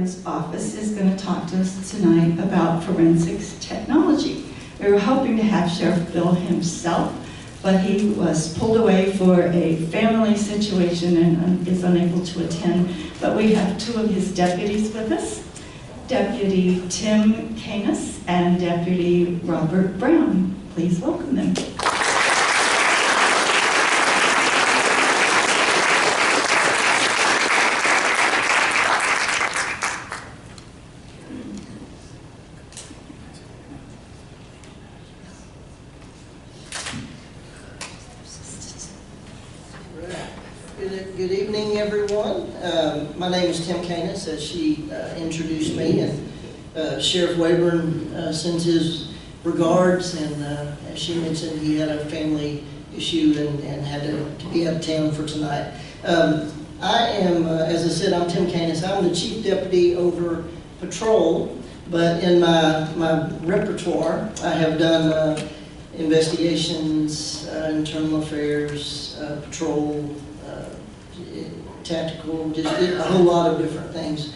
Waybourn's office is going to talk to us tonight about forensics technology. We were hoping to have Sheriff Bill himself, but he was pulled away for a family situation and is unable to attend. But we have two of his deputies with us, Deputy Tim Canis and Deputy Robert Brown. Please welcome them. Good evening, everyone. My name is Tim Canis, as she introduced me, and Sheriff Waybourn sends his regards, and as she mentioned, he had a family issue and had to be out of town for tonight. I am, as I said, I'm Tim Canis. I'm the Chief Deputy over Patrol, but in my repertoire, I have done investigations, internal affairs, patrol, tactical, just a whole lot of different things.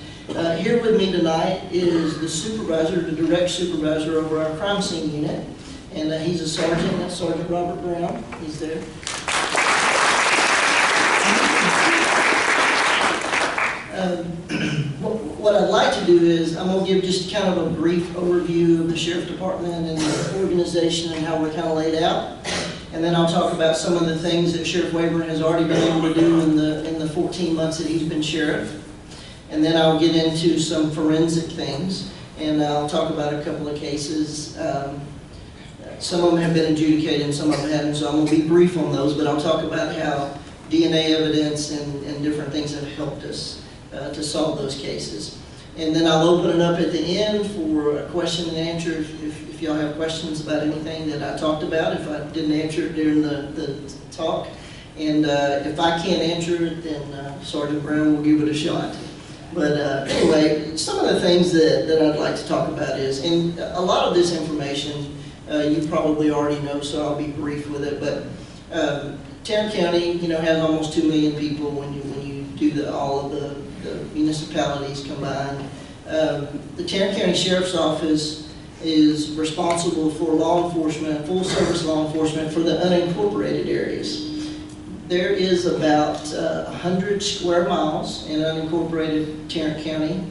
Here with me tonight is the supervisor, the direct supervisor over our crime scene unit, and he's a sergeant. That's Sergeant Robert Brown. He's there. What I'd like to do is I'm going to give just kind of a brief overview of the Sheriff Department and the organization and how we're kind of laid out. And then I'll talk about some of the things that Sheriff Waybourn has already been able to do in the 14 months that he's been sheriff. And then I'll get into some forensic things, and I'll talk about a couple of cases. Some of them have been adjudicated and some of them haven't, so I'm going to be brief on those, but I'll talk about how DNA evidence and different things have helped us to solve those cases. And then I'll open it up at the end for a question and answer if y'all have questions about anything that I talked about, if I didn't answer it during the talk. And if I can't answer it, then Sergeant Brown will give it a shot. But anyway, some of the things that I'd like to talk about is, and a lot of this information you probably already know, so I'll be brief with it, but Tarrant County, has almost 2 million people when you do all of the municipalities combined. The Tarrant County Sheriff's Office is responsible for law enforcement, full service law enforcement for the unincorporated areas. There is about 100 square miles in unincorporated Tarrant County,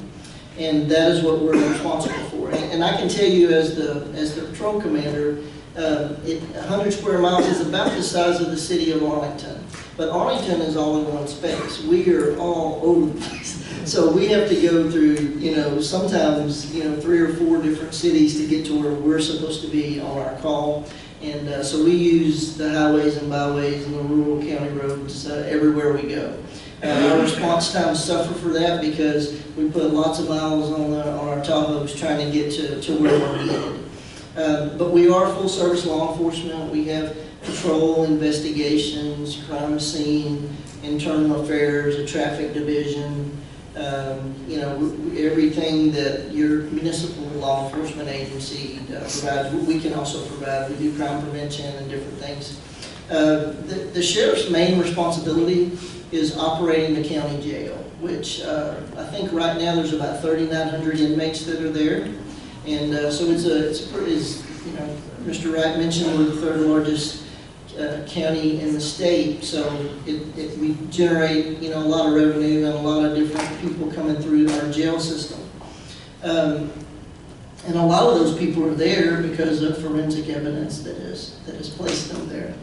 and that is what we're responsible for. And I can tell you as the patrol commander, 100 square miles is about the size of the city of Arlington. But Arlington is all in one space. We are all over the place. So we have to go through, sometimes, 3 or 4 different cities to get to where we're supposed to be on our call. And so we use the highways and byways and the rural county roads everywhere we go. Our response times suffer for that because we put lots of miles on our Tahoes trying to get to where we're needed. But we are full service law enforcement. We have patrol, investigations, crime scene, internal affairs, a traffic division, everything that your municipal law enforcement agency provides, we can also provide. We do crime prevention and different things. The sheriff's main responsibility is operating the county jail, which I think right now there's about 3,900 inmates that are there. And so it's pretty, Mr. Wright mentioned, we're the 3rd largest county in the state, so we generate a lot of revenue and a lot of different people coming through our jail system. And a lot of those people are there because of forensic evidence that has placed them there.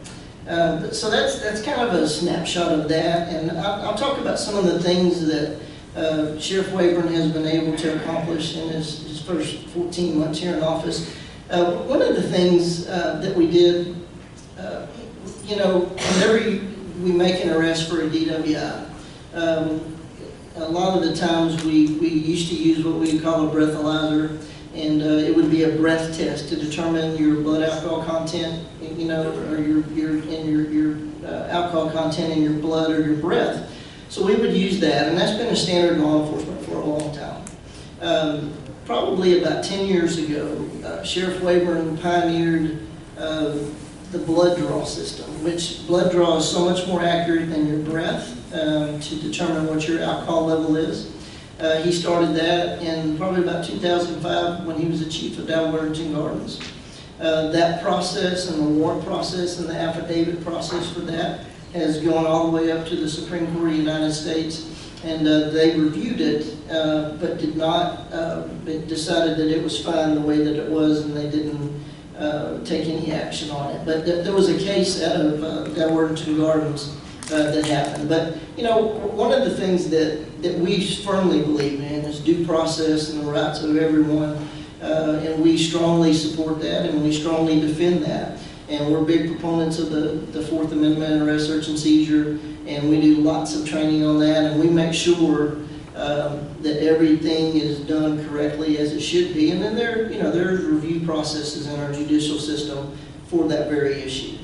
So that's kind of a snapshot of that, and I'll talk about some of the things that Sheriff Waybourn has been able to accomplish in his first 14 months here in office. One of the things that we did, whenever we make an arrest for a DWI, a lot of the times we used to use what we call a breathalyzer, and it would be a breath test to determine your blood alcohol content, or your alcohol content in your blood or your breath. So we would use that, and that's been a standard in law enforcement for a long time. Probably about 10 years ago, Sheriff Waybourn pioneered the blood draw system, which blood draw is so much more accurate than your breath to determine what your alcohol level is. He started that in probably about 2005 when he was the chief of Waybourn Gardens. That process and the warrant process and the affidavit process for that has gone all the way up to the Supreme Court of the United States, and they reviewed it, but did not, decided that it was fine the way that it was, and they didn't take any action on it. But there was a case out of Waybourn Gardens that happened. But, you know, one of the things that we firmly believe in is due process and the rights of everyone, and we strongly support that, and we strongly defend that. And we're big proponents of the Fourth Amendment, arrest, search, and seizure, and we do lots of training on that, and we make sure that everything is done correctly as it should be. And then there's review processes in our judicial system for that very issue.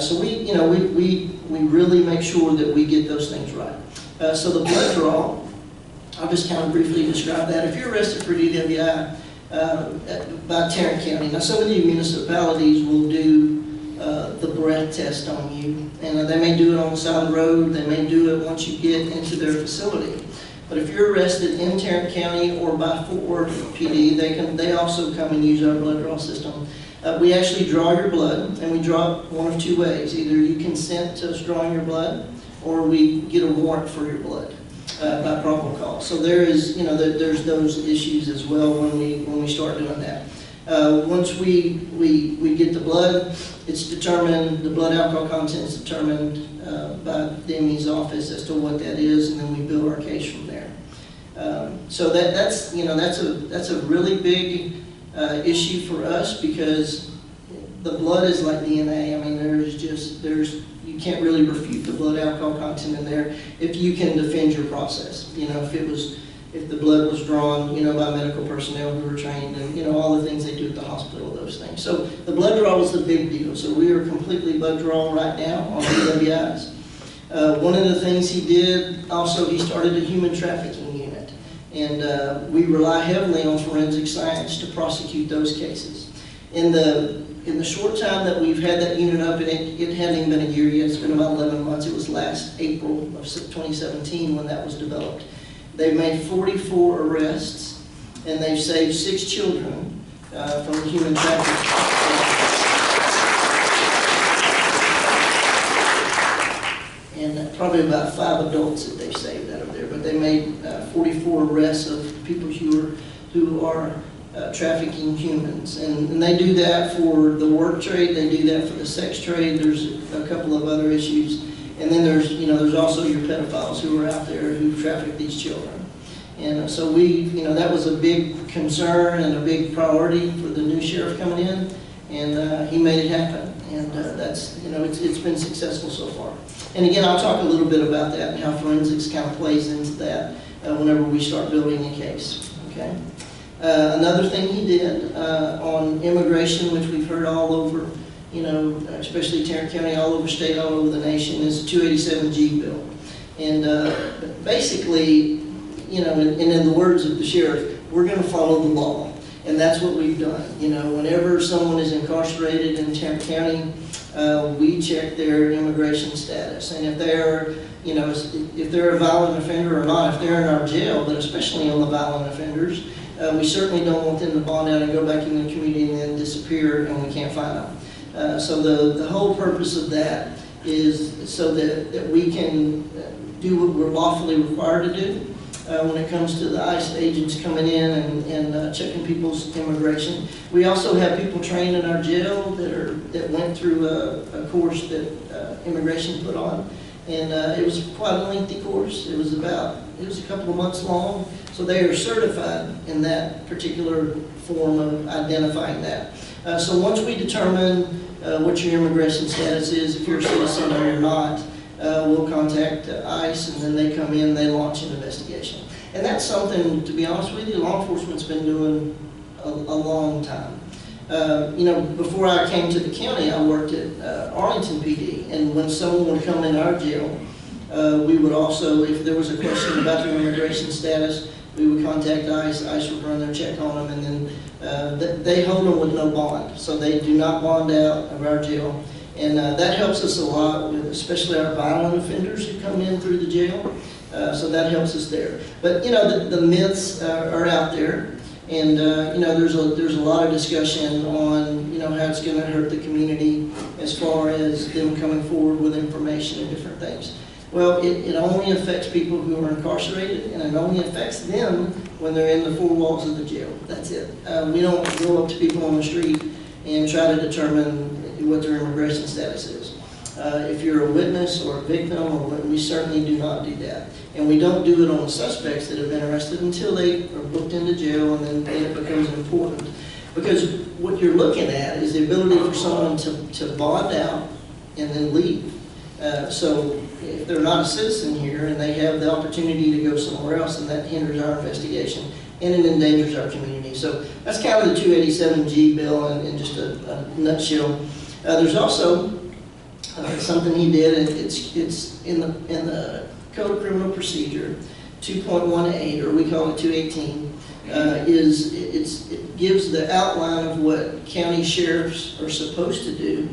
So we really make sure that we get those things right. So the blood draw, I'll just kind of briefly describe that. If you're arrested for DWI by Tarrant County, now some of the municipalities will do the breath test on you, and they may do it on the side of the road, they may do it once you get into their facility. But if you're arrested in Tarrant County or by Fort Worth PD, they also come and use our blood draw system. We actually draw your blood, and we draw it one of two ways. Either you consent to us drawing your blood, or we get a warrant for your blood by probable cause. So there's those issues as well when we start doing that. Once we get the blood, it's determined, the blood alcohol content is determined by the ME's office as to what that is, and then we build our case from there. So that's a really big issue for us, because the blood is like DNA. I mean, you can't really refute the blood alcohol content in there if you can defend your process. You know, if the blood was drawn, by medical personnel who were trained, and all the things they do at the hospital, those things. So the blood draw was the big deal. So we are completely blood drawn right now on DWIs. One of the things he did also, he started a human trafficking unit. And we rely heavily on forensic science to prosecute those cases. In the short time that we've had that unit up, and it hadn't even been a year yet, it's been about 11 months. It was last April of 2017 when that was developed. They've made 44 arrests, and they've saved 6 children from human trafficking. And probably about 5 adults that they've saved out of there. But they made 44 arrests of people who are trafficking humans. And they do that for the work trade, they do that for the sex trade. There's a couple of other issues. And then there's also your pedophiles who are out there who traffic these children. And so that was a big concern and a big priority for the new sheriff coming in, and he made it happen. And it's been successful so far. And again, I'll talk a little bit about that and how forensics kind of plays into that whenever we start building a case. Okay. Another thing he did on immigration, which we've heard all over, especially Tarrant County, all over state, all over the nation, is the 287G bill. And basically, and in the words of the sheriff, we're going to follow the law. And that's what we've done. Whenever someone is incarcerated in Tarrant County, we check their immigration status. And if they're a violent offender or not, if they're in our jail, but especially on the violent offenders, we certainly don't want them to bond out and go back in the community and then disappear and we can't find them. So the whole purpose of that is so that we can do what we're lawfully required to do when it comes to the ICE agents coming in and checking people's immigration. We also have people trained in our jail that went through a course that immigration put on. And it was quite a lengthy course. It was a couple of months long. So they are certified in that particular form of identifying that. So once we determine what your immigration status is, if you're a citizen or you're not, we'll contact ICE, and then they come in, they launch an investigation. And that's something, to be honest with you, law enforcement's been doing a long time. Before I came to the county, I worked at Arlington PD, and when someone would come in our jail, we would also, if there was a question about their immigration status, we would contact ICE. ICE would run their check on them, and then they hold them with no bond. So they do not bond out of our jail. And that helps us a lot with especially our violent offenders who come in through the jail. So that helps us there. But the myths are out there, and there's a lot of discussion on how it's going to hurt the community as far as them coming forward with information and different things. Well, it only affects people who are incarcerated, and it only affects them when they're in the four walls of the jail. That's it. We don't go up to people on the street and try to determine what their immigration status is. If you're a witness or a victim, we certainly do not do that. And we don't do it on the suspects that have been arrested until they are booked into jail, and then it becomes important. Because what you're looking at is the ability for someone to bond out and then leave. So if they're not a citizen here and they have the opportunity to go somewhere else, then that hinders our investigation and it endangers our community. So that's kind of the 287G bill in just a nutshell. There's also something he did, and it's in the Code of Criminal Procedure 2.18, or we call it 218. It gives the outline of what county sheriffs are supposed to do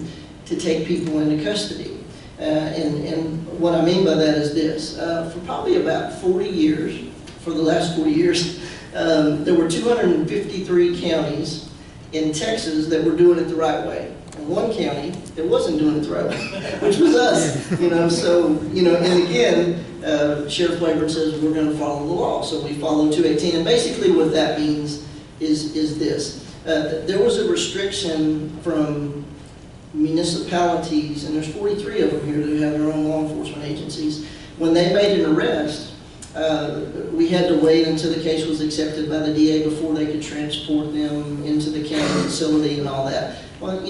to take people into custody. And what I mean by that is this. For probably about 40 years, for the last 40 years, there were 253 counties in Texas that were doing it the right way. And one county that wasn't doing it the right way, which was us. And again, Sheriff Waybourn says we're going to follow the law. So we follow 218. And basically what that means is this. There was a restriction from municipalities, and there's 43 of them here that have their own law enforcement agencies. When they made an arrest, we had to wait until the case was accepted by the DA before they could transport them into the county facility and all that. Well,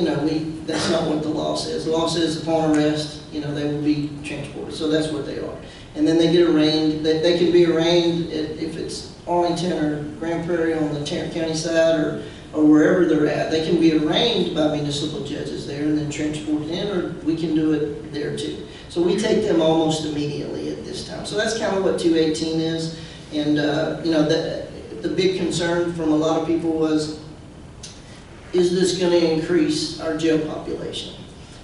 that's not what the law says. The law says upon arrest, they will be transported. So that's what they are. And then they get arraigned. They can be arraigned if it's Arlington or Grand Prairie on the Tarrant County side, or wherever they're at. They can be arraigned by municipal judges there and then transported in, or we can do it there too. So we take them almost immediately at this time. So that's kind of what 218 is. And the big concern from a lot of people was, is this going to increase our jail population?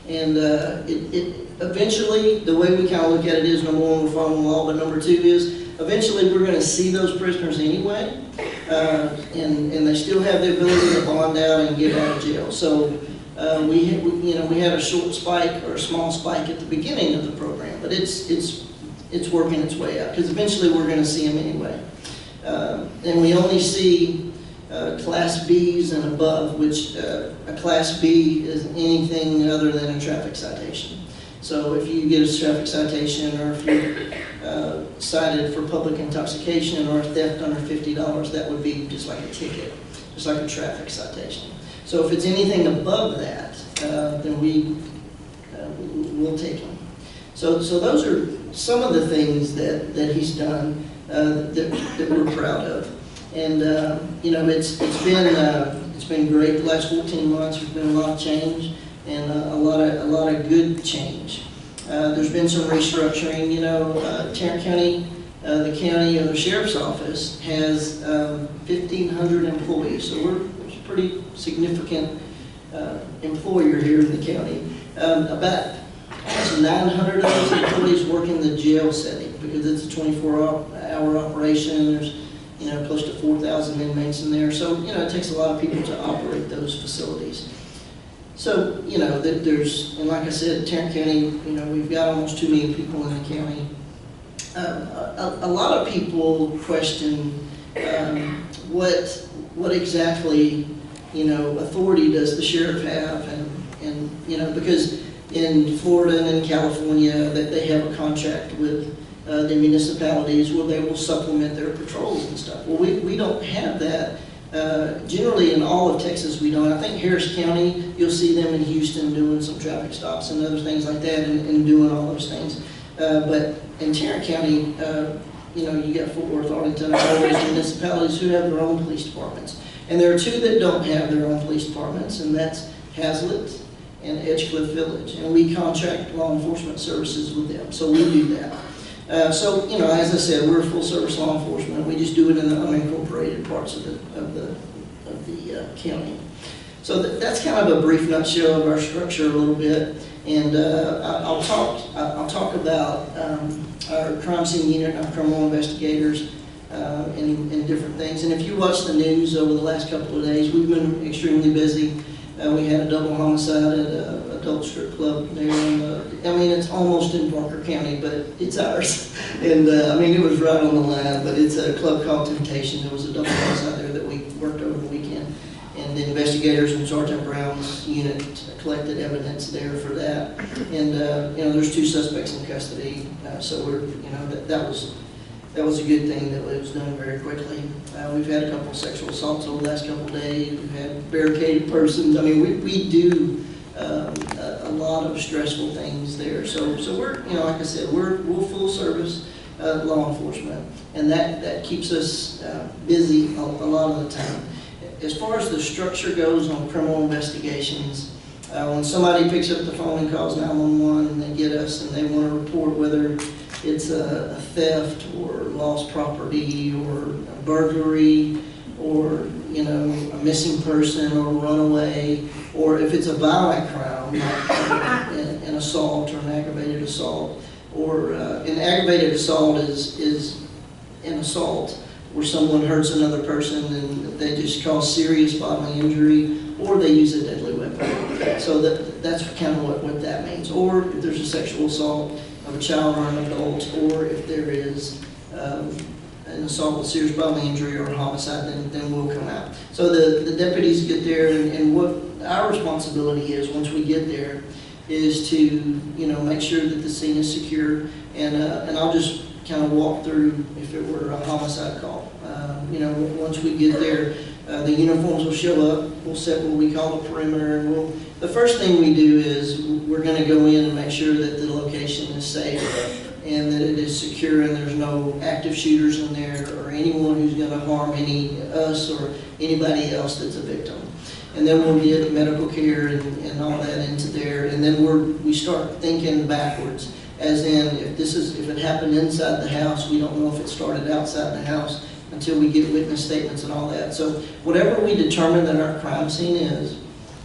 And it eventually, the way we kind of look at it is, number one, we're following the law, but number two is, eventually we're going to see those prisoners anyway, and they still have the ability to bond out and get out of jail. So we had a short spike or a small spike at the beginning of the program, but it's working its way out, because eventually we're going to see them anyway. And we only see Class Bs and above, which a Class B is anything other than a traffic citation. So if you get a traffic citation, or if you're cited for public intoxication or theft under $50, that would be just like a ticket, just like a traffic citation. So if it's anything above that, then we'll take them. So those are some of the things that he's done that we're proud of. And it's been great the last 14 months. There's been a lot of change, and a lot of good change. There's been some restructuring. Tarrant County, the county or the sheriff's office has 1,500 employees, so we're a pretty significant employer here in the county. About 900 of those employees work in the jail setting, because it's a 24-hour operation. There's close to 4,000 inmates in there, so it takes a lot of people to operate those facilities. So there's, and like I said, Tarrant County, we've got almost 2 million people in the county. A lot of people question what exactly authority does the sheriff have, and because in Florida and in California that they have a contract with the municipalities where they will supplement their patrols and stuff. Well, we don't have that. Generally in all of Texas we don't. I think Harris County, you'll see them in Houston doing some traffic stops and other things like that, and doing all those things. But in Tarrant County, you got Fort Worth, Arlington, all those municipalities who have their own police departments. And there are 2 that don't have their own police departments, and that's Hazlitt and Edgecliff Village. And we contract law enforcement services with them, so we do that. So as I said, we're full-service law enforcement. We just do it in the unincorporated parts of the county. So that's kind of a brief nutshell of our structure a little bit. And I'll talk about our crime scene unit and our criminal investigators and different things. And if you watch the news over the last couple of days, we've been extremely busy. We had a double homicide at an adult strip club there. I mean, it's almost in Parker County, but it's ours. And I mean, it was right on the line, but it's a club called Temptation. There was a double homicide there that we worked over the weekend. And the investigators in Sergeant Brown's unit collected evidence there for that. And you know, there's 2 suspects in custody. So we're, you know, that was a good thing that it was done very quickly. We've had a couple of sexual assaults over the last couple of days. We've had barricaded persons. I mean, we do a lot of stressful things there. So we're, you know, like I said, we're full service law enforcement, and that keeps us busy a lot of the time. As far as the structure goes on criminal investigations, when somebody picks up the phone and calls 911 and they get us and they want to report whether it's a theft or lost property or a burglary or, you know, a missing person or a runaway, or if it's a violent crime, like an assault or an aggravated assault, or an aggravated assault is an assault where someone hurts another person and they just cause serious bodily injury, or they use a deadly weapon. So that's kind of what that means. Or if there's a sexual assault of a child or an adult, or if there is an assault with serious bodily injury or a homicide, then we'll come out. So the deputies get there, and what our responsibility is once we get there is to, you know, make sure that the scene is secure, and I'll just kind of walk through if it were a homicide call. You know, once we get there, the uniforms will show up. We'll set what we call a perimeter, and the first thing we do is we're going to go in and make sure that the location is safe and that it is secure and there's no active shooters in there or anyone who's going to harm us or anybody else that's a victim. And then we'll get medical care and all that into there, and then we start thinking backwards. As in, if it happened inside the house, we don't know if it started outside the house until we get witness statements and all that. So whatever we determine that our crime scene is,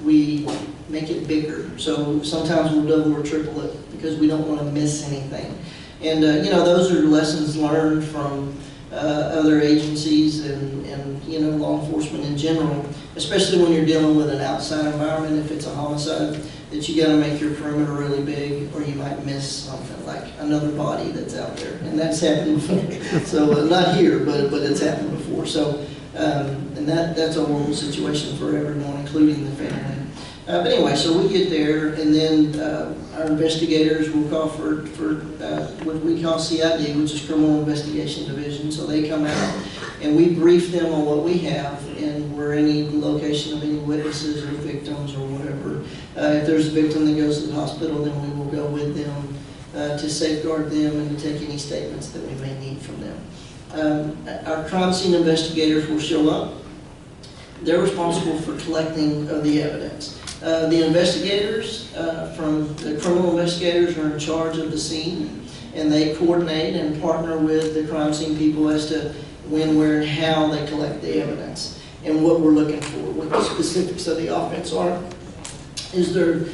we make it bigger. So sometimes we'll double or triple it because we don't want to miss anything. And you know, those are lessons learned from other agencies and you know, law enforcement in general, especially when you're dealing with an outside environment. If it's a homicide, that you got to make your perimeter really big, or you might miss something like another body that's out there, and that's happened before. So not here, but it's happened before. So and that's a horrible situation for everyone, including the family. But anyway, so we get there, and then our investigators will call for what we call CID, which is Criminal Investigation Division. So they come out, and we brief them on what we have, and where any location of any witnesses or victims or whatever. If there's a victim that goes to the hospital, then we will go with them to safeguard them and to take any statements that we may need from them. Our crime scene investigators will show up. They're responsible for collecting the evidence. The investigators from the criminal investigators are in charge of the scene, and they coordinate and partner with the crime scene people as to when, where, and how they collect the evidence and what we're looking for, what the specifics of the offense are. Is there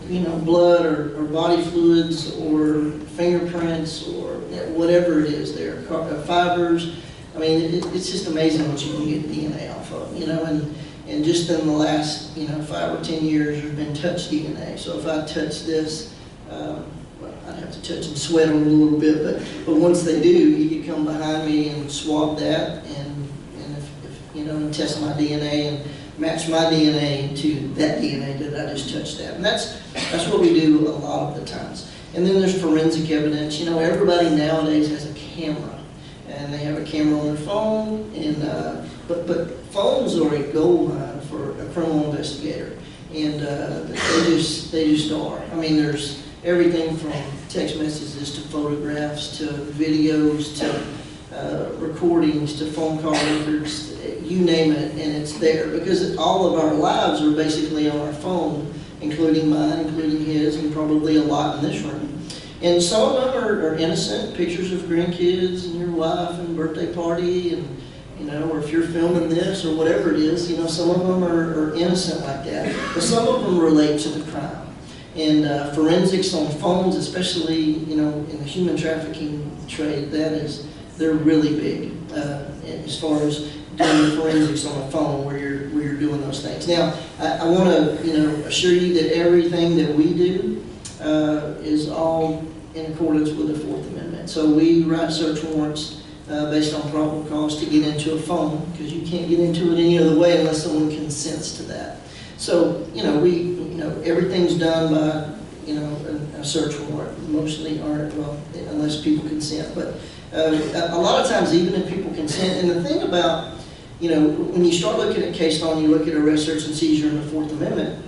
you know, blood or body fluids or fingerprints or whatever it is there, fibers. I mean, it's just amazing what you can get DNA off of, you know, and just in the last, you know, 5 or 10 years, there's been touch DNA. So if I touch this, well, I'd have to touch and sweat on it a little bit, but once they do, you can come behind me and swab that, and if you know, and test my DNA and match my DNA to that DNA that I just touched that. And that's what we do a lot of the times. And then there's forensic evidence. You know, everybody nowadays has a camera, and they have a camera on their phone, and but phones are a gold mine for a criminal investigator, and they just are. I mean, there's everything from text messages to photographs to videos to recordings to phone call records, you name it, and it's there because all of our lives are basically on our phone, including mine, including his, and probably a lot in this room. And some of them are innocent, pictures of grandkids and your wife and birthday party, and you know, or if you're filming this or whatever it is, you know, some of them are innocent like that, but some of them relate to the crime. And forensics on phones, especially, you know, in the human trafficking trade, they're really big as far as doing forensics on a phone where you're doing those things. Now, I want to, you know, assure you that everything that we do is all in accordance with the Fourth Amendment. So we write search warrants based on probable cause to get into a phone, because you can't get into it any other way unless someone consents to that. So, you know, everything's done by, you know, a search warrant. Mostly aren't, well, unless people consent. But a lot of times, even if people consent, and the thing about, you know, when you start looking at case law and you look at arrest, search, and seizure in the Fourth Amendment,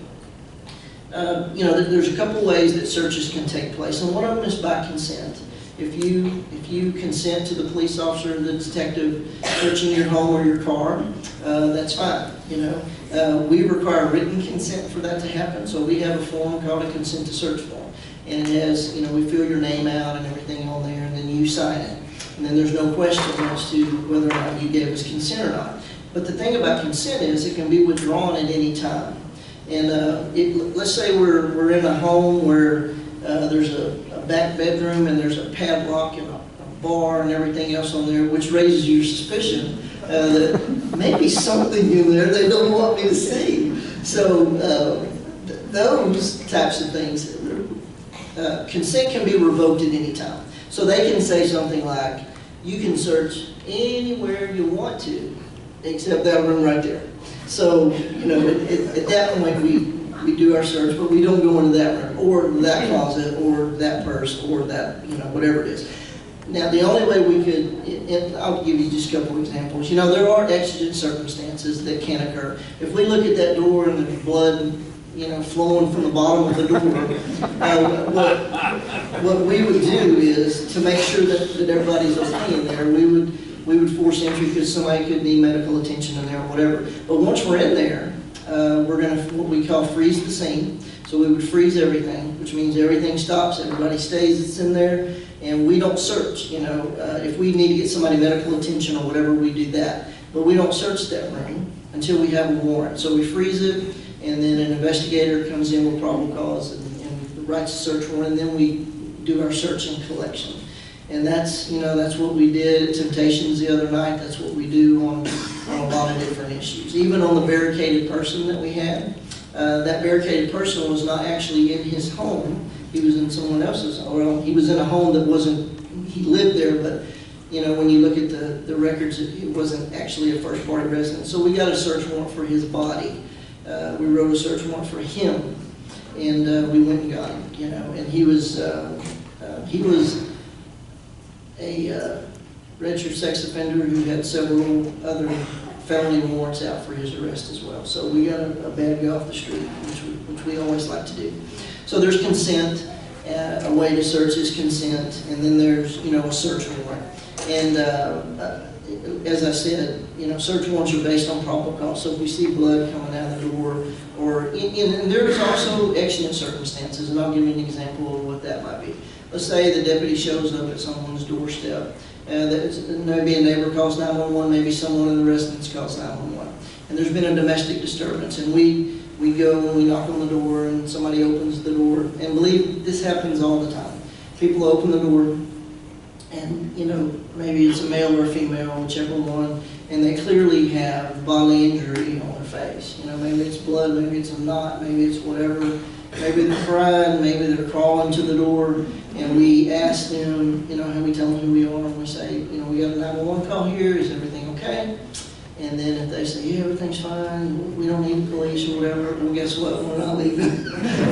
you know, there's a couple ways that searches can take place, and one of them is by consent. If you consent to the police officer, the detective searching your home or your car, that's fine. You know, we require written consent for that to happen. So we have a form called a consent to search form, and it has, you know, we fill your name out and everything on there, and then you sign it, and then there's no question as to whether or not you gave us consent or not. But the thing about consent is it can be withdrawn at any time. And let's say we're in a home where there's a back bedroom and there's a padlock and a bar and everything else on there, which raises your suspicion that maybe something in there they don't want me to see. So those types of things, consent can be revoked at any time. So they can say something like, you can search anywhere you want to, except that room right there. So, you know, at that point we do our search, but we don't go into that room, or that closet, or that purse, or that, you know, whatever it is. Now, the only way we could, and I'll give you just a couple of examples. You know, there are exigent circumstances that can occur. If we look at that door and there's blood, you know, flowing from the bottom of the door, what we would do is, to make sure that everybody's okay in there, we would force entry because somebody could need medical attention in there or whatever. But once we're in there, we're going to, what we call, freeze the scene. So we would freeze everything, which means everything stops, everybody stays that's in there, and we don't search. You know, if we need to get somebody medical attention or whatever, we do that. But we don't search that room until we have a warrant. So we freeze it, and then an investigator comes in with probable cause and writes a search warrant, and then we do our search and collection. And that's, you know, that's what we did at Temptations the other night. That's what we do on a lot of different issues. Even on the barricaded person that we had, that barricaded person was not actually in his home. He was in someone else's, well, he was in a home that wasn't, he lived there, but, you know, when you look at the records, it wasn't actually a first party residence. So we got a search warrant for his body. We wrote a search warrant for him, and we went and got him, you know, and he was a registered sex offender who had several other felony warrants out for his arrest as well. So we got a bad guy off the street, which we always like to do. So there's consent, a way to search is consent, and then there's, you know, a search warrant. And as I said, you know, search warrants are based on probable cause. So if we see blood coming out the door, or and there's also exigent circumstances, and I'll give you an example of what that might be. Let's say the deputy shows up at someone's doorstep. Maybe a neighbor calls 911, maybe someone in the residence calls 911. And there's been a domestic disturbance, and we go and we knock on the door, and somebody opens the door. And believe this happens all the time. People open the door, and, you know, maybe it's a male or a female, whichever one, and they clearly have bodily injury on their face. You know, maybe it's blood, maybe it's a knot, maybe it's whatever. Maybe they're crying, maybe they're crawling to the door, and we ask them, you know, how we tell them who we are, and we say, you know, we got a 911 call here, is everything okay? And then if they say, yeah, everything's fine, we don't need the police or whatever, well, guess what, we're not leaving.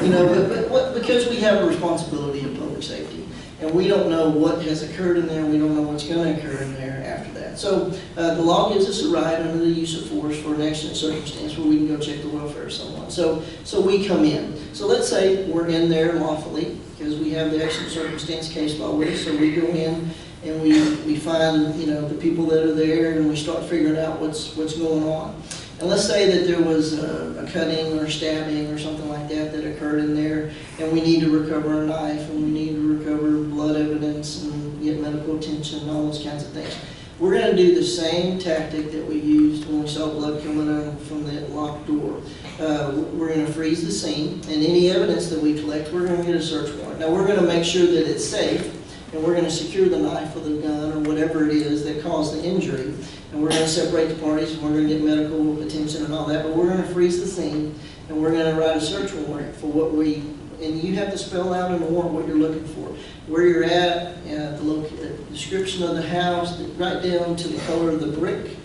You know, but because we have a responsibility in public safety, and we don't know what has occurred in there, we don't know what's going to occur in there after that. So the law gives us a right under the use of force for an exigent circumstance where we can go check the welfare of someone. So we come in. So let's say we're in there lawfully, because we have the exigent circumstance case law with us, so we go in and we find, you know, the people that are there, and we start figuring out what's going on. And let's say that there was a cutting or stabbing or something like that occurred in there, and we need to recover a knife, and we need to recover blood evidence and get medical attention and all those kinds of things. We're going to do the same tactic that we used when we saw blood coming in from that locked door. We're going to freeze the scene, and any evidence that we collect, we're going to get a search warrant. Now, we're going to make sure that it's safe, and we're going to secure the knife or the gun or whatever it is that caused the injury, and we're going to separate the parties, and we're going to get medical attention and all that, but we're going to freeze the scene, and we're going to write a search warrant for what we, and you have to spell out in the warrant what you're looking for, where you're at, the description of the house, right down to the color of the brick,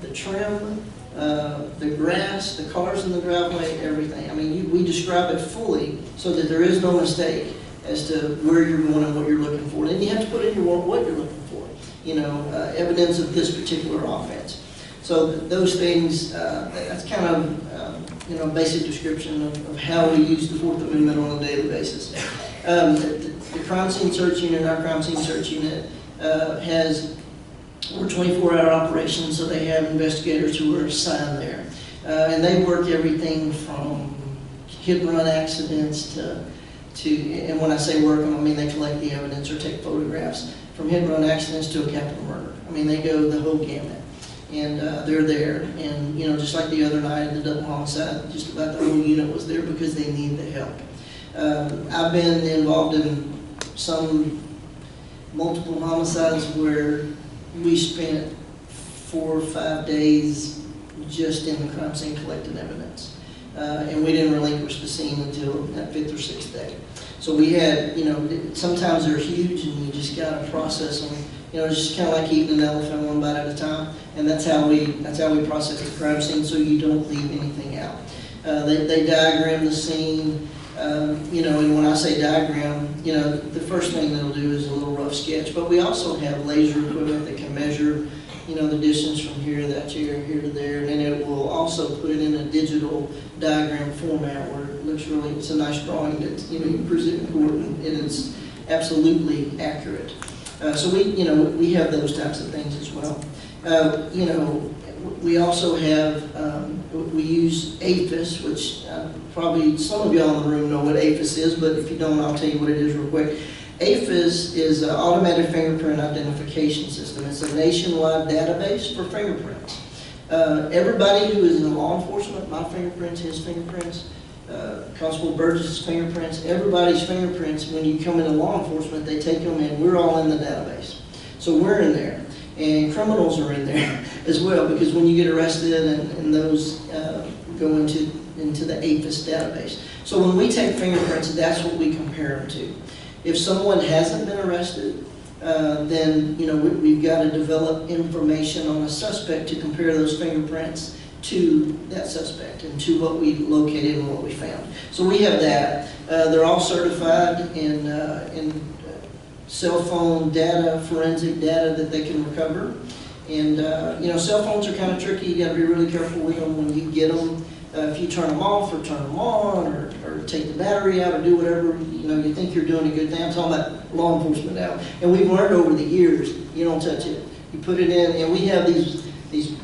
the trim, the grass, the cars in the driveway, everything. I mean, we describe it fully so that there is no mistake as to where you're going and what you're looking for. And you have to put in your warrant what you're looking for, evidence of this particular offense. So those things, that's kind of, basic description of how we use the Fourth Amendment on a daily basis. The crime scene search unit, our crime scene search unit, we're 24-hour operations, so they have investigators who are assigned there. And they work everything from hit-and-run accidents to, and when I say work, I mean they collect the evidence or take photographs, from hit-and-run accidents to a capital murder. I mean, they go the whole gamut. And they're there, and just like the other night, the double homicide, just about the whole unit was there because they need the help. I've been involved in multiple homicides where we spent 4 or 5 days just in the crime scene collecting evidence. And we didn't relinquish the scene until that 5th or 6th day. So we had, sometimes they're huge and you just got to process them. It's just kind of like eating an elephant one bite at a time. And that's how we process the crime scene, so you don't leave anything out. They diagram the scene, and when I say diagram, the first thing they'll do is a little rough sketch. But we also have laser equipment that can measure, the distance from here to that chair, here to there, and then it will also put it in a digital diagram format where it looks really, it's a nice drawing that, you can present in court, and it's absolutely accurate. So we have those types of things as well. We also have, we use APHIS, which probably some of y'all in the room know what APHIS is, but if you don't, I'll tell you what it is real quick. APHIS is an automated fingerprint identification system. It's a nationwide database for fingerprints. Everybody who is in law enforcement, my fingerprints, his fingerprints, Constable Burgess' fingerprints, everybody's fingerprints, when you come into law enforcement, they take them in. We're all in the database. So we're in there. And criminals are in there as well, because when you get arrested and those go into the APHIS database. So when we take fingerprints, that's what we compare them to. If someone hasn't been arrested, then we've got to develop information on a suspect to compare those fingerprints to that suspect and to what we located and what we found. So we have that. They're all certified in cell phone data, forensic data that they can recover. And cell phones are kind of tricky. You got to be really careful with them when you get them. If you turn them off or turn them on or take the battery out or do whatever, you think you're doing a good thing. I'm talking about law enforcement now. And we've learned over the years, you don't touch it. You put it in, and we have these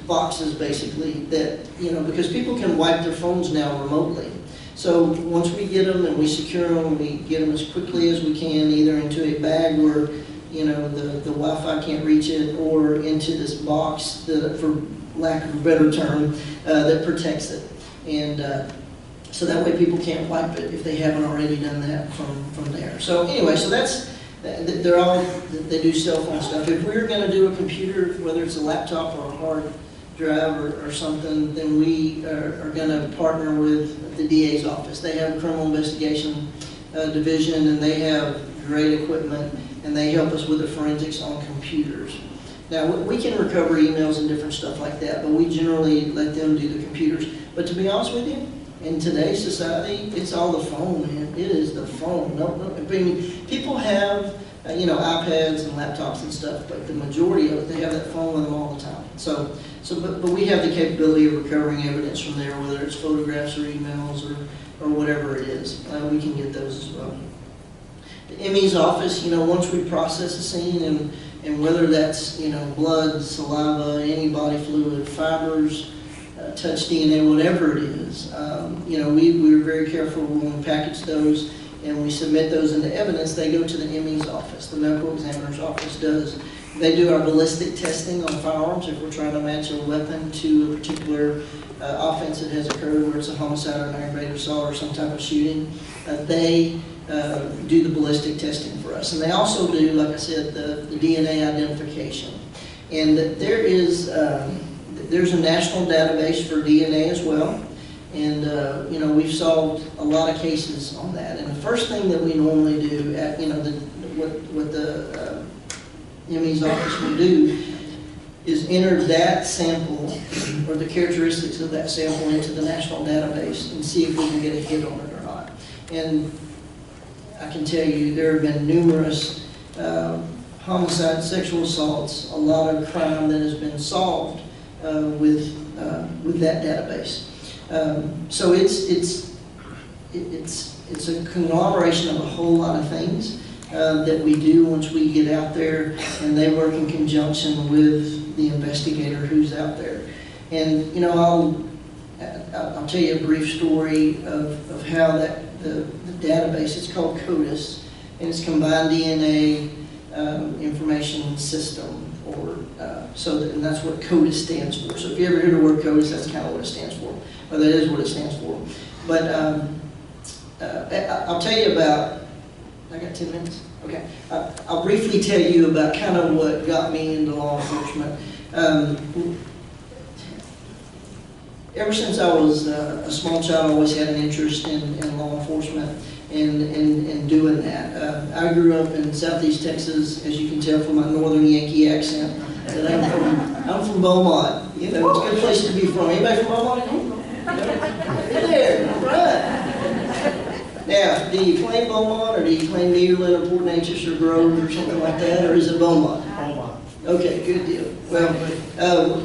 boxes basically that, because people can wipe their phones now remotely. So once we get them and we secure them, we get them as quickly as we can, either into a bag where, the Wi-Fi can't reach it, or into this box that, for lack of a better term, that protects it. And so that way people can't wipe it if they haven't already done that from there. So anyway, so they do cell phone stuff. If we're going to do a computer, whether it's a laptop or a hard drive or something, then we are going to partner with the DA's office. They have a criminal investigation division, and they have great equipment, and they help us with the forensics on computers. Now, we can recover emails and different stuff like that, but we generally let them do the computers. But to be honest with you, in today's society, it's all the phone, man. It is the phone. I mean, people have, iPads and laptops and stuff, but the majority of it, they have that phone with them all the time. But we have the capability of recovering evidence from there, whether it's photographs or emails or whatever it is. We can get those as well. The ME's office, once we process the scene, and whether that's, blood, saliva, any body fluid, fibers, touch DNA, whatever it is, we're very careful when we package those and we submit those into evidence. They go to the ME's office. The medical examiner's office does They do our ballistic testing on firearms if we're trying to match a weapon to a particular offense that has occurred, where it's a homicide or an aggravated assault or some type of shooting. They do the ballistic testing for us. And they also do, like I said, the DNA identification. And there's a national database for DNA as well. And, you know, we've solved a lot of cases on that. And the first thing that we normally do, at, you know, what the ME's office will do is enter that sample or the characteristics of that sample into the national database and see if we can get a hit on it or not. And I can tell you there have been numerous homicides, sexual assaults, a lot of crime that has been solved with that database. So it's a conglomeration of a whole lot of things that we do once we get out there, and they work in conjunction with the investigator who's out there. And you know, I'll tell you a brief story of how the database, it's called CODIS, and it's Combined DNA Information System, or and that's what CODIS stands for. So if you ever hear the word CODIS, that's kind of what it stands for, or that is what it stands for. But I'll tell you about, I got 10 minutes? Okay. I'll briefly tell you about kind of what got me into law enforcement. Ever since I was a small child, I always had an interest in law enforcement and doing that. I grew up in Southeast Texas, as you can tell from my northern Yankee accent, that I'm from Beaumont. You know, it's a good place to be from. Anybody from Beaumont? Hey there, all right. Now, do you claim Beaumont, or do you claim Nederland, or Port Neches, or Grove, or something like that, or is it Beaumont? Beaumont. Okay, good deal. Well,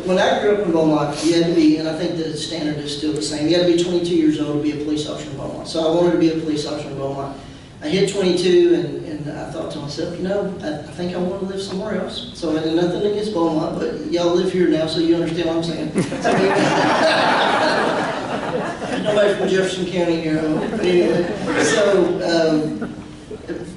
when I grew up in Beaumont, you had to be, and I think the standard is still the same, you had to be 22 years old to be a police officer in Beaumont. So I wanted to be a police officer in Beaumont. I hit 22, and I thought to myself, you know, I think I want to live somewhere else. So I had nothing against Beaumont, but y'all live here now, so you understand what I'm saying. Nobody from Jefferson County here. But anyway,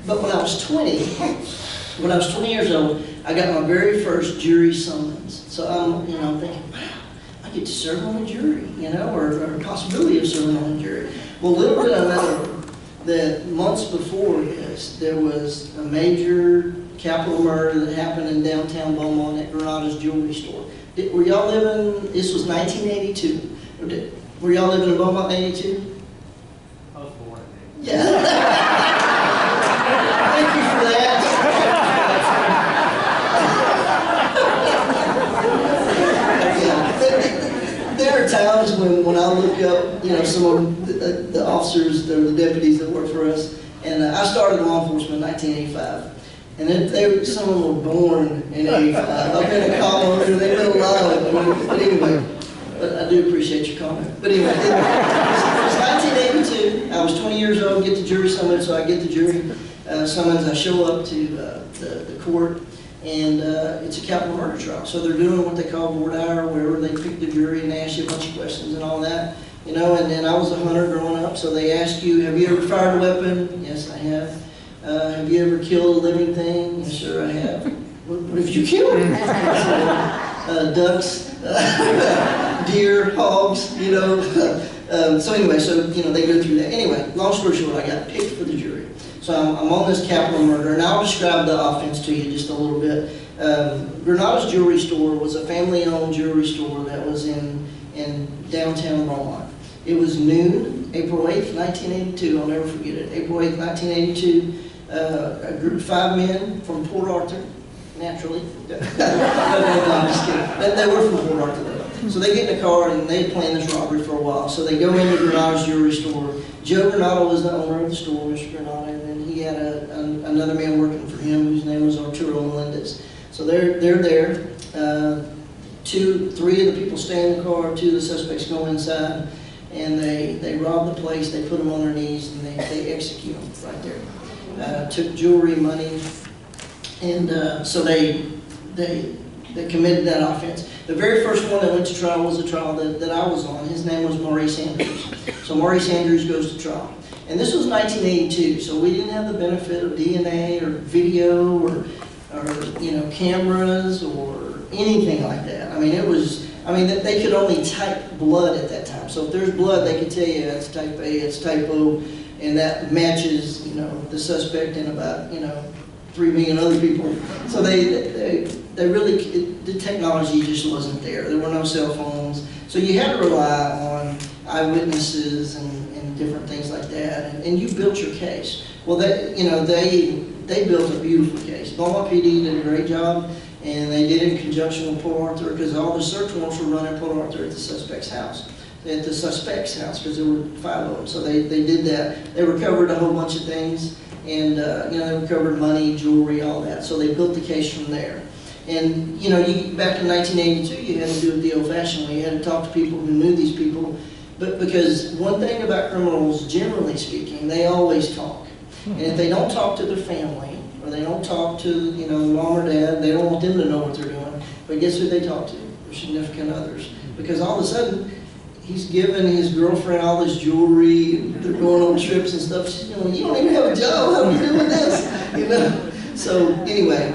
but when I was 20 years old, I got my very first jury summons. So I'm thinking, wow, I get to serve on a jury, you know, or a possibility of serving on a jury. Well, little did I know that months before this, there was a major capital murder that happened in downtown Beaumont at Granada's jewelry store. Were y'all living, this was 1982. Were y'all living in Beaumont in 82? I was born in Yeah. Thank you for that. There are times when I look up, you know, some of the officers, the deputies that work for us, and I started law enforcement in 1985. And some of them were born in 85. I've been a college, and they've been alive. But anyway, but I do appreciate your comment. But anyway, it was 1982. I was 20 years old, get the jury summons, so I get the jury summons. I show up to the court, and it's a capital murder trial. So they're doing what they call voir dire, where they pick the jury and they ask you a bunch of questions and all that. You know, and then I was a hunter growing up, so they ask you, have you ever fired a weapon? Yes, I have. Have you ever killed a living thing? Yes, sir, I have. What have you killed? Ducks, deer, hogs, you know. So anyway, they go through that. Anyway, long story short, I got picked for the jury. So I'm on this capital murder, and I'll describe the offense to you just a little bit. Granada's jewelry store was a family-owned jewelry store that was in downtown Beaumont. It was noon, April 8th, 1982. I'll never forget it. April 8th, 1982. A group of 5 men from Port Arthur, naturally. No, I'm just kidding. They were from Port Arthur, though. So they get in a car, and they planned this robbery for a while. So they go into Granada's jewelry store. Joe Granada was the owner of the store, Mr. Granada, and then he had another man working for him whose name was Arturo Melendez. So they're there. 3 of the people stay in the car, 2 of the suspects go inside, and they rob the place, they put them on their knees, and they execute them right there. Took jewelry, money, and so they committed that offense. The very first one that went to trial was a trial that I was on. His name was Maurice Andrews. So Maurice Andrews goes to trial. And this was 1982, so we didn't have the benefit of DNA or video or cameras or anything like that. I mean, they could only type blood at that time. So if there's blood, they could tell you it's type A, it's type O, and that matches, the suspect and about, 3 million other people. So they really, the technology just wasn't there. There were no cell phones. So you had to rely on eyewitnesses and different things like that. And you built your case. Well, they built a beautiful case. Beaumont PD did a great job, and they did it in conjunction with Port Arthur, because all the search warrants were run in Port Arthur at the suspect's house. Because there were 5 of them. So they did that. They recovered a whole bunch of things, and they recovered money, jewelry, all that. So they built the case from there. And back in 1982, you had to do it the old-fashioned way. You had to talk to people who knew these people. But because one thing about criminals, generally speaking, they always talk. And if they don't talk to their family, or they don't talk to mom or dad, they don't want them to know what they're doing. But guess who they talk to? Their significant others. Because all of a sudden, he's giving his girlfriend all this jewelry, and they're going on trips and stuff. She's going, you don't even have a job, how are you doing this? So anyway,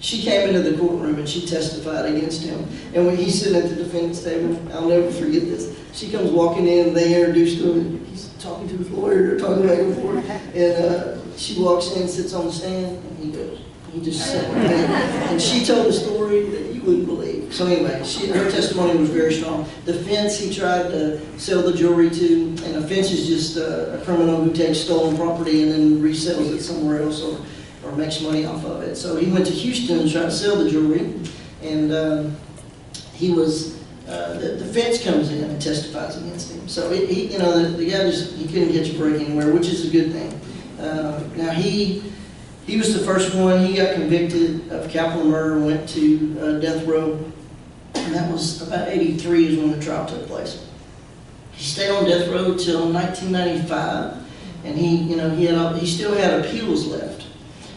she came into the courtroom and she testified against him. And when he's sitting at the defendant's table, I'll never forget this. She comes walking in, they introduced him, he's talking to his lawyer, they're talking back and forth. And she walks in, sits on the stand, and he just sat there. And she told a story that you wouldn't believe. So anyway, her testimony was very strong. The fence he tried to sell the jewelry to, and a fence is just a criminal who takes stolen property and then resells it somewhere else or makes money off of it. So he went to Houston and tried to sell the jewelry, and he was, the fence comes in and testifies against him. So the guy he couldn't catch a break anywhere, which is a good thing. Now he was the first one. He got convicted of capital murder, went to death row, and that was about 83 is when the trial took place. He stayed on death row till 1995, and he still had appeals left.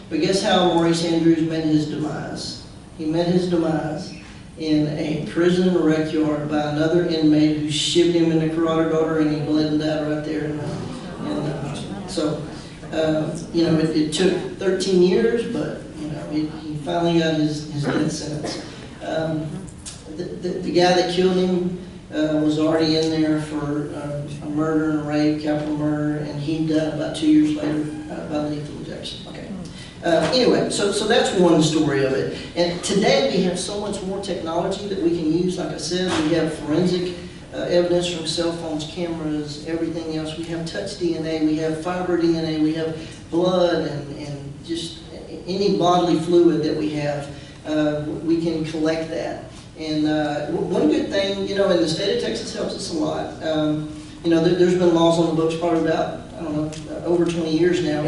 But guess how Maurice Andrews met his demise? He met his demise in a prison rec yard by another inmate who shivved him in the carotid artery, and he bled and died right there. It took 13 years, but he finally got his death sentence. The guy that killed him was already in there for a murder and a rape, capital murder, and he died about 2 years later by lethal injection. Okay. Anyway, so that's one story of it. And today we have so much more technology that we can use. Like I said, we have forensic evidence from cell phones, cameras, everything else. We have touch DNA, we have fiber DNA, we have blood, and just any bodily fluid that we have, we can collect that. And one good thing, and the state of Texas helps us a lot. There's been laws on the books probably about, over 20 years now,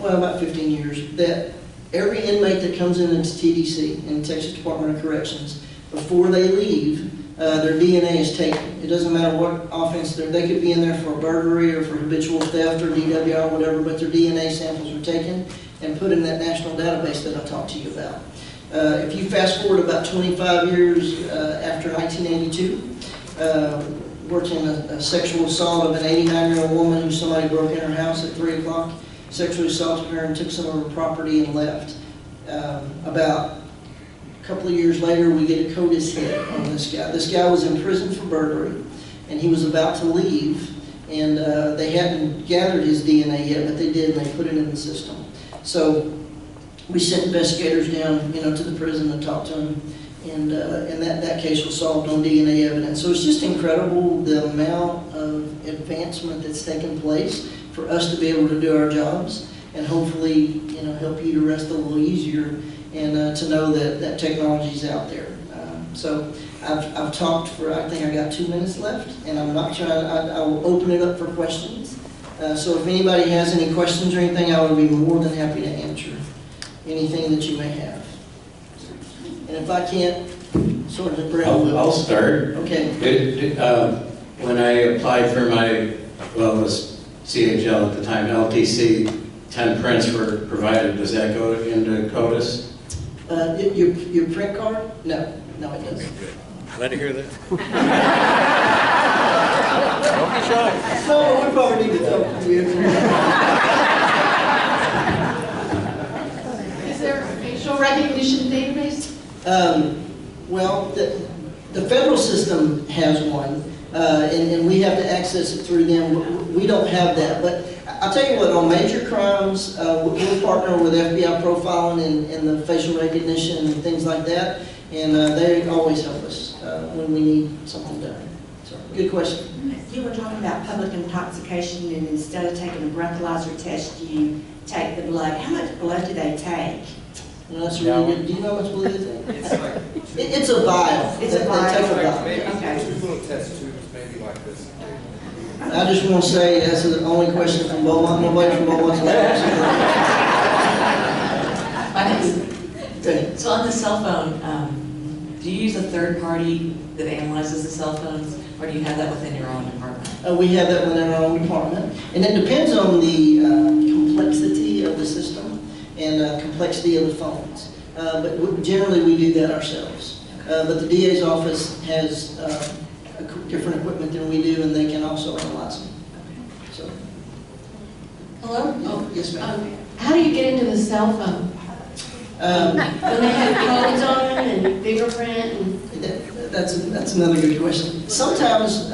well, about 15 years, that every inmate that comes into TDC, in Texas Department of Corrections, before they leave, their DNA is taken. It doesn't matter what offense they could be in there for burglary or for habitual theft or DWI or whatever, but their DNA samples are taken and put in that national database that I talked to you about. If you fast forward about 25 years after 1982, worked in a sexual assault of an 89-year-old woman who somebody broke in her house at 3 o'clock, sexually assaulted her and took some of her property and left. About a couple of years later, we get a CODIS hit on this guy. This guy was in prison for burglary, and he was about to leave, and they hadn't gathered his DNA yet, but they did, and they put it in the system. So we sent investigators down, to the prison and talked to him, and that case was solved on DNA evidence. So it's just incredible the amount of advancement that's taken place for us to be able to do our jobs, and hopefully, help you to rest a little easier, and to know that technology is out there. So I've talked for, I think I got 2 minutes left, and I'm not trying, I will open it up for questions. So if anybody has any questions or anything, I would be more than happy to answer anything that you may have. And if I can't, sort of I'll start. Okay. When I applied for it was CHL at the time, LTC, 10 prints were provided. Does that go into CODIS? Your print card? No, it doesn't. Glad to hear that. Don't be shy. No, we probably need to talk to you. Is there a facial recognition database? Well, the federal system has one, and we have to access it through them. We don't have that, but I'll tell you what, on major crimes, we'll partner with FBI profiling and the facial recognition and things like that, and they always help us when we need something done. So, good question. You were talking about public intoxication, and instead of taking a breathalyzer test, you take the blood. How much blood do they take? Well, that's really good. Do you know how much blood it is? It's a vial. It's a vial. They take a vial. Maybe Okay. two little test tubes, maybe like this. I just want to say that's the only question from Beaumont. Nobody from Beaumont's left. Okay. So on the cell phone, do you use a third party that analyzes the cell phones, or do you have that within your own department? We have that within our own department, and it depends on the complexity of the system and complexity of the phones. But generally, we do that ourselves. But the DA's office has different equipment than we do, and they can also analyze them. So, Hello? oh, yes, ma'am. How do you get into the cell phone? When they have codes on it and fingerprint and... That's another good question. Sometimes,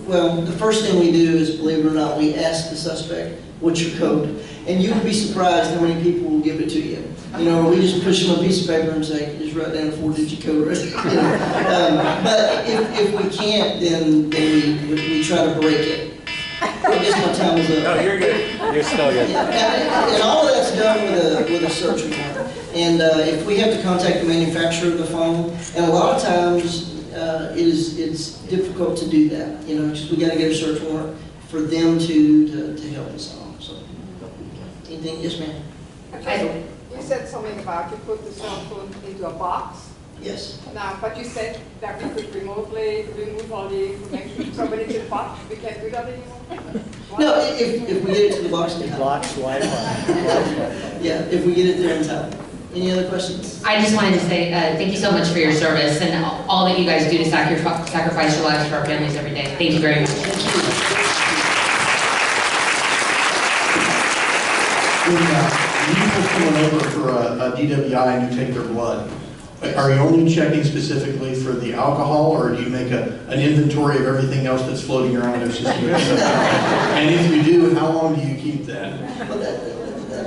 well, the first thing we do is, believe it or not, we ask the suspect, what's your code? And you would be surprised how many people will give it to you. You know, we just push them a piece of paper and say, just write down a 4-digit code. Right? You know? But if we can't, then we try to break it. I guess my time is up. No, you're good. You're still good. And all of that's done with a search warrant. And if we have to contact the manufacturer of the phone, and a lot of times it's difficult to do that. You know, just we got to get a search warrant for them to help us on. So, anything? Yes, ma'am. Okay. You said something about you put the cell phone into a box. Yes. Now, but you said that we could remotely remove all the information. So when it's in a box, we can't do that anymore? No, if we get it to the box in time. Blocks Wi-Fi. Yeah, if we get it there in time. Any other questions? I just wanted to say thank you so much for your service and all that you guys do to sacrifice your lives for our families every day. Thank you very much. When you push someone over for a DWI and you take their blood, are you only checking specifically for the alcohol, or do you make an inventory of everything else that's floating around their system? And if you do, how long do you keep that? Well,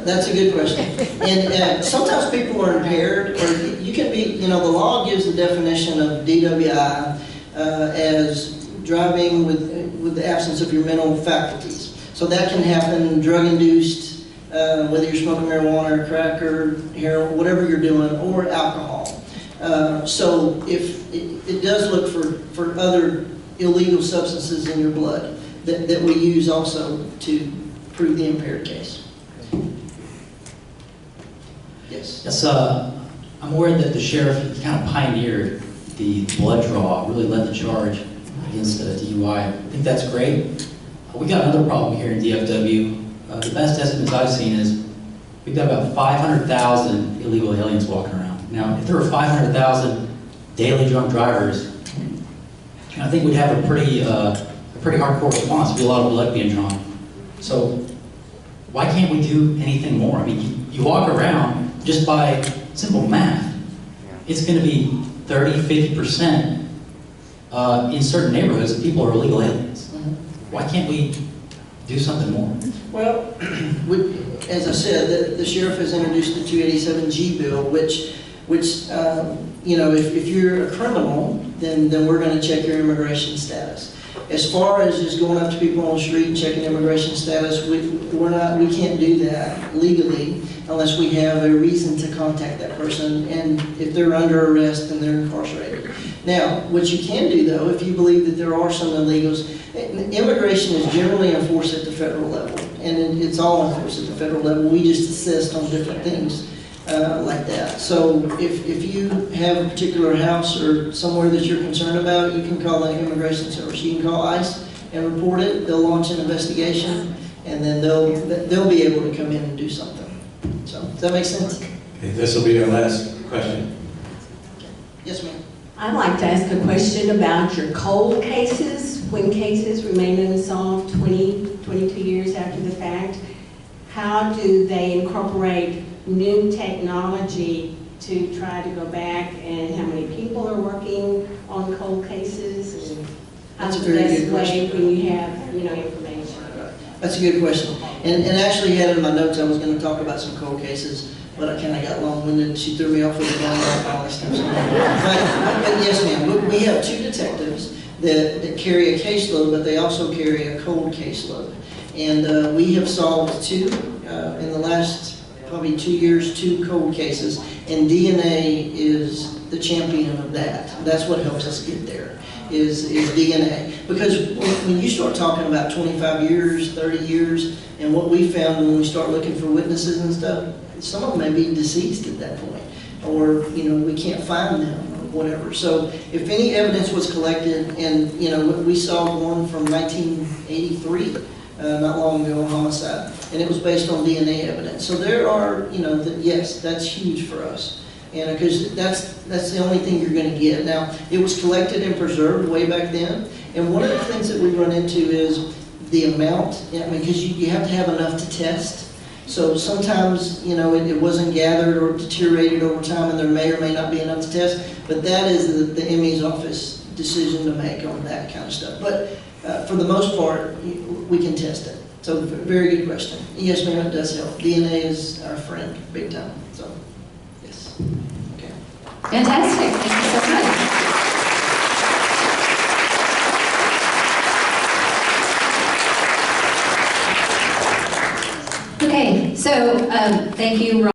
that's a good question. And sometimes people are impaired, or you can be, you know, the law gives the definition of DWI as driving with the absence of your mental faculties. So that can happen drug-induced, whether you're smoking marijuana or crack or heroin, whatever you're doing, or alcohol. So if it does look for other illegal substances in your blood that we use also to prove the impaired case. Yes. Yes, I'm aware that the sheriff kind of pioneered the blood draw, really led the charge against the DUI. I think that's great. We got another problem here in DFW. The best estimates I've seen is we've got about 500,000 illegal aliens walking around. Now, if there were 500,000 daily drunk drivers, I think we'd have a pretty hardcore response. There'd be a lot of blood being drawn. So why can't we do anything more? I mean, you walk around just by simple math. It's going to be 30, 50% in certain neighborhoods that people are illegal aliens. Why can't we do something more? Well, as I said, the sheriff has introduced the 287G bill, which you know, if you're a criminal, then we're going to check your immigration status. As far as just going up to people on the street and checking immigration status, we can't do that legally unless we have a reason to contact that person, and if they're under arrest, then they're incarcerated. Now, what you can do, though, if you believe that there are some illegals, immigration is generally enforced at the federal level, and it's all enforced at the federal level. We just assist on different things like that. So if you have a particular house or somewhere that you're concerned about, you can call the immigration service. You can call ICE and report it. They'll launch an investigation, and then they'll be able to come in and do something. So does that make sense? Okay, this will be our last question. Yes, ma'am. I'd like to ask a question about your cold cases, when cases remain unsolved 20, 22 years after the fact. How do they incorporate new technology to try to go back, and how many people are working on cold cases, and That's how's a the very best good way question. when you have, information? That's a good question. And actually had in my notes, I was gonna talk about some cold cases, but I kinda got long-winded. She threw me off with the gun and all this stuff. But yes, ma'am, we have 2 detectives that carry a caseload, but they also carry a cold caseload. And we have solved 2, in the last probably 2 years, 2 cold cases. And DNA is the champion of that. That's what helps us get there. Is DNA. Because when you start talking about 25 years, 30 years, and what we found when we start looking for witnesses and stuff, some of them may be deceased at that point, or, we can't find them, or whatever. So if any evidence was collected, and, we saw one from 1983, not long ago, a homicide, and it was based on DNA evidence. So there are, yes, that's huge for us. And because that's the only thing you're going to get. Now, it was collected and preserved way back then. And one of the things that we run into is the amount, because you have to have enough to test. So sometimes, it wasn't gathered or deteriorated over time, and there may or may not be enough to test. But that is the ME's office decision to make on that kind of stuff. But for the most part, we can test it. So very good question. Yes, ma'am, it does help. DNA is our friend, big time. So. Okay. Fantastic, thank you so much. Okay, so thank you, Ron.